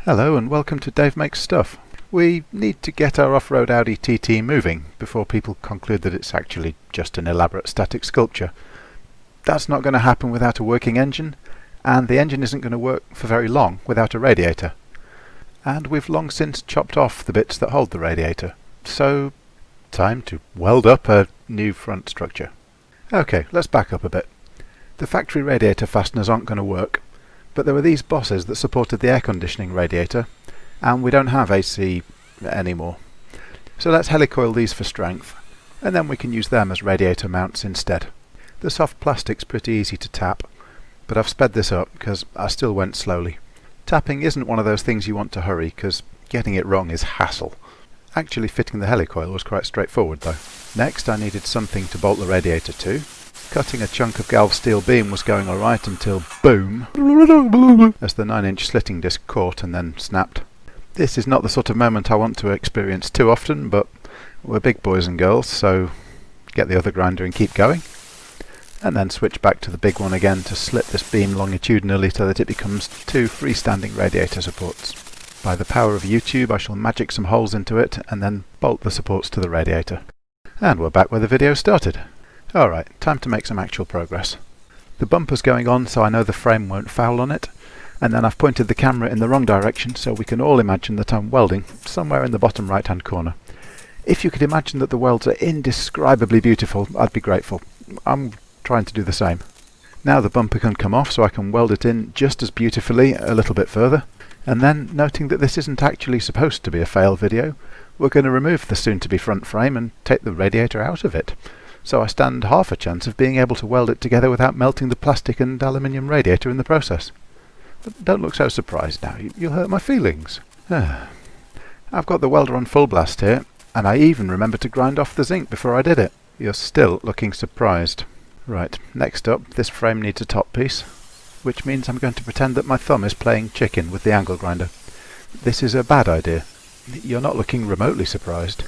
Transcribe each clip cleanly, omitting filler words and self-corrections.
Hello and welcome to Dave Makes Stuff. We need to get our off-road Audi TT moving before people conclude that it's actually just an elaborate static sculpture. That's not going to happen without a working engine, and the engine isn't going to work for very long without a radiator. And we've long since chopped off the bits that hold the radiator, so time to weld up a new front structure. Okay, let's back up a bit. The factory radiator fasteners aren't going to work, but there were these bosses that supported the air conditioning radiator, and we don't have AC anymore. So let's helicoil these for strength, and then we can use them as radiator mounts instead. The soft plastic's pretty easy to tap, but I've sped this up because I still went slowly. Tapping isn't one of those things you want to hurry, because getting it wrong is hassle. Actually fitting the helicoil was quite straightforward though. Next I needed something to bolt the radiator to. Cutting a chunk of galv steel beam was going alright until boom, as the 9-inch slitting disc caught and then snapped. This is not the sort of moment I want to experience too often, but we're big boys and girls, so get the other grinder and keep going. And then switch back to the big one again to slit this beam longitudinally so that it becomes 2 freestanding radiator supports. By the power of YouTube I shall magic some holes into it and then bolt the supports to the radiator. And we're back where the video started. Alright, time to make some actual progress. The bumper's going on so I know the frame won't foul on it, and then I've pointed the camera in the wrong direction so we can all imagine that I'm welding somewhere in the bottom right hand corner. If you could imagine that the welds are indescribably beautiful, I'd be grateful. I'm trying to do the same. Now the bumper can come off so I can weld it in just as beautifully a little bit further, and then, noting that this isn't actually supposed to be a fail video, we're going to remove the soon-to-be front frame and take the radiator out of it. So I stand half a chance of being able to weld it together without melting the plastic and aluminium radiator in the process. But don't look so surprised now, you'll hurt my feelings. I've got the welder on full blast here, and I even remembered to grind off the zinc before I did it. You're still looking surprised. Right, next up, this frame needs a top piece, which means I'm going to pretend that my thumb is playing chicken with the angle grinder. This is a bad idea. You're not looking remotely surprised.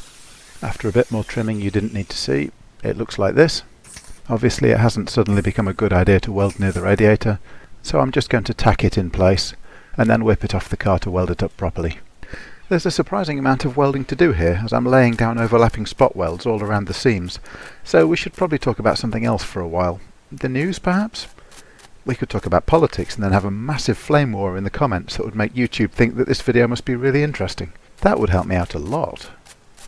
After a bit more trimming you didn't need to see, it looks like this. Obviously it hasn't suddenly become a good idea to weld near the radiator, so I'm just going to tack it in place and then whip it off the car to weld it up properly. There's a surprising amount of welding to do here as I'm laying down overlapping spot welds all around the seams, so we should probably talk about something else for a while. The news perhaps? We could talk about politics and then have a massive flame war in the comments that would make YouTube think that this video must be really interesting. That would help me out a lot.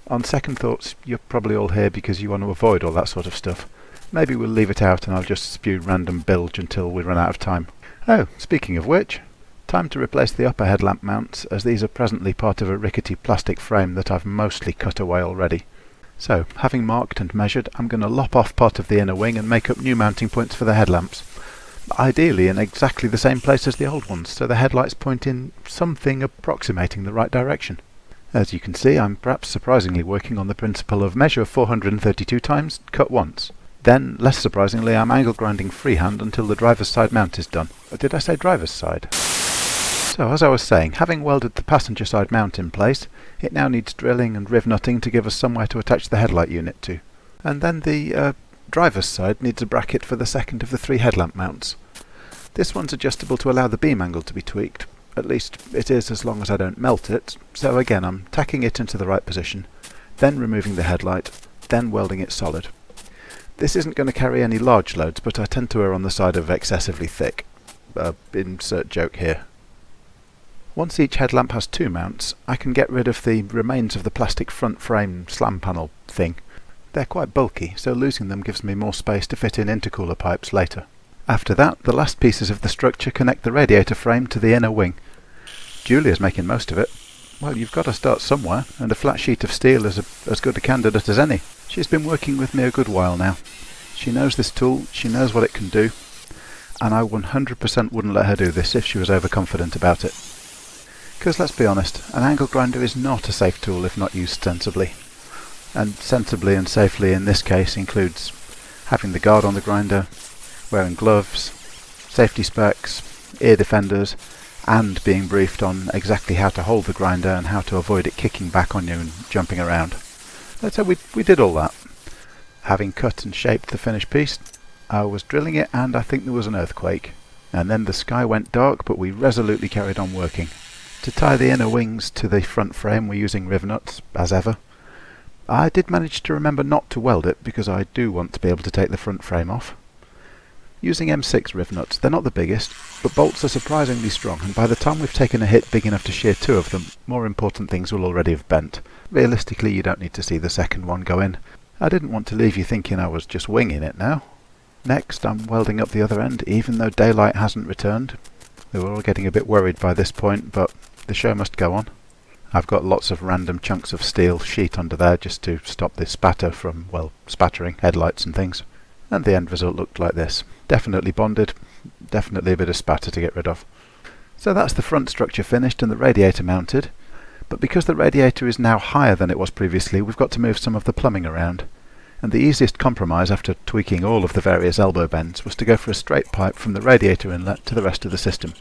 On second thoughts, you're probably all here because you want to avoid all that sort of stuff. Maybe we'll leave it out and I'll just spew random bilge until we run out of time. Oh, speaking of which, time to replace the upper headlamp mounts, as these are presently part of a rickety plastic frame that I've mostly cut away already. So, having marked and measured, I'm going to lop off part of the inner wing and make up new mounting points for the headlamps. Ideally in exactly the same place as the old ones, so the headlights point in something approximating the right direction. As you can see, I'm perhaps surprisingly working on the principle of measure 432 times, cut once. Then, less surprisingly, I'm angle grinding freehand until the driver's side mount is done. Did I say driver's side? So, as I was saying, having welded the passenger side mount in place, it now needs drilling and riv nutting to give us somewhere to attach the headlight unit to. And then the driver's side needs a bracket for the second of the 3 headlamp mounts. This one's adjustable to allow the beam angle to be tweaked. At least it is as long as I don't melt it, so again I'm tacking it into the right position, then removing the headlight, then welding it solid. This isn't going to carry any large loads, but I tend to err on the side of excessively thick. Insert joke here. Once each headlamp has 2 mounts, I can get rid of the remains of the plastic front frame slam panel thing. They're quite bulky, so losing them gives me more space to fit in intercooler pipes later. After that, the last pieces of the structure connect the radiator frame to the inner wing. Julia's making most of it. Well, you've got to start somewhere, and a flat sheet of steel is as good a candidate as any. She's been working with me a good while now. She knows this tool, she knows what it can do, and I 100% wouldn't let her do this if she was overconfident about it. Because let's be honest, an angle grinder is not a safe tool if not used sensibly. And sensibly and safely in this case includes having the guard on the grinder, wearing gloves, safety specs, ear defenders, and being briefed on exactly how to hold the grinder and how to avoid it kicking back on you and jumping around. So we did all that. Having cut and shaped the finished piece, I was drilling it and I think there was an earthquake. And then the sky went dark, but we resolutely carried on working. To tie the inner wings to the front frame we're using riv nuts, as ever. I did manage to remember not to weld it because I do want to be able to take the front frame off. Using M6 riv nuts, they're not the biggest, but bolts are surprisingly strong, and by the time we've taken a hit big enough to shear two of them, more important things will already have bent. Realistically, you don't need to see the second one go in. I didn't want to leave you thinking I was just winging it now. Next, I'm welding up the other end, even though daylight hasn't returned. We were all getting a bit worried by this point, but the show must go on. I've got lots of random chunks of steel sheet under there just to stop the spatter from, well, spattering headlights and things. And the end result looked like this. Definitely bonded, definitely a bit of spatter to get rid of. So that's the front structure finished and the radiator mounted. But because the radiator is now higher than it was previously, we've got to move some of the plumbing around. And the easiest compromise after tweaking all of the various elbow bends was to go for a straight pipe from the radiator inlet to the rest of the system.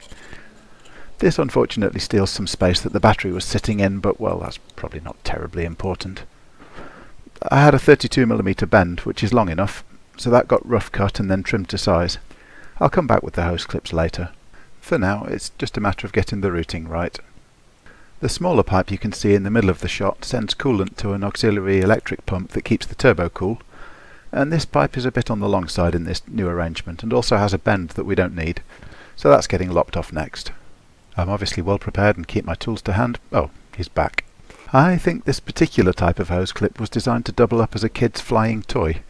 This unfortunately steals some space that the battery was sitting in, but well, that's probably not terribly important. I had a 32mm bend, which is long enough, so that got rough cut and then trimmed to size. I'll come back with the hose clips later. For now, it's just a matter of getting the routing right. The smaller pipe you can see in the middle of the shot sends coolant to an auxiliary electric pump that keeps the turbo cool, and this pipe is a bit on the long side in this new arrangement and also has a bend that we don't need, so that's getting lopped off next. I'm obviously well prepared and keep my tools to hand. Oh, he's back. I think this particular type of hose clip was designed to double up as a kid's flying toy.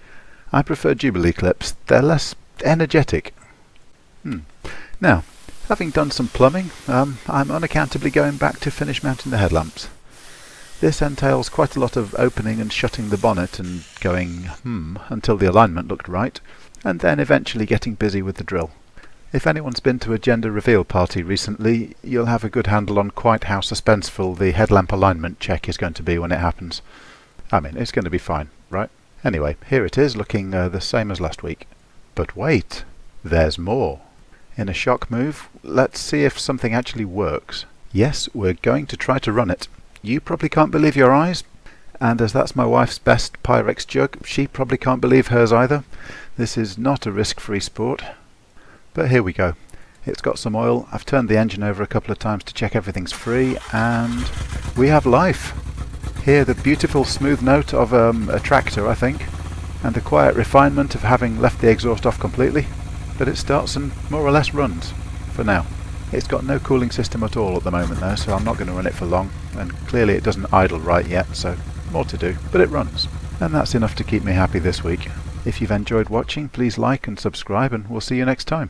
I prefer Jubilee clips, they're less energetic. Now, having done some plumbing, I'm unaccountably going back to finish mounting the headlamps. This entails quite a lot of opening and shutting the bonnet and going until the alignment looked right, and then eventually getting busy with the drill. If anyone's been to a gender reveal party recently, you'll have a good handle on quite how suspenseful the headlamp alignment check is going to be when it happens. I mean, it's going to be fine, right? Anyway, here it is, looking the same as last week. But wait, there's more. In a shock move, let's see if something actually works. Yes, we're going to try to run it. You probably can't believe your eyes, and as that's my wife's best Pyrex jug, she probably can't believe hers either. This is not a risk-free sport. But here we go. It's got some oil. I've turned the engine over a couple of times to check everything's free, and we have life. Hear the beautiful smooth note of a tractor, I think, and the quiet refinement of having left the exhaust off completely. But it starts and more or less runs, for now. It's got no cooling system at all at the moment though, so I'm not going to run it for long, and clearly it doesn't idle right yet, so more to do, but it runs. And that's enough to keep me happy this week. If you've enjoyed watching, please like and subscribe, and we'll see you next time.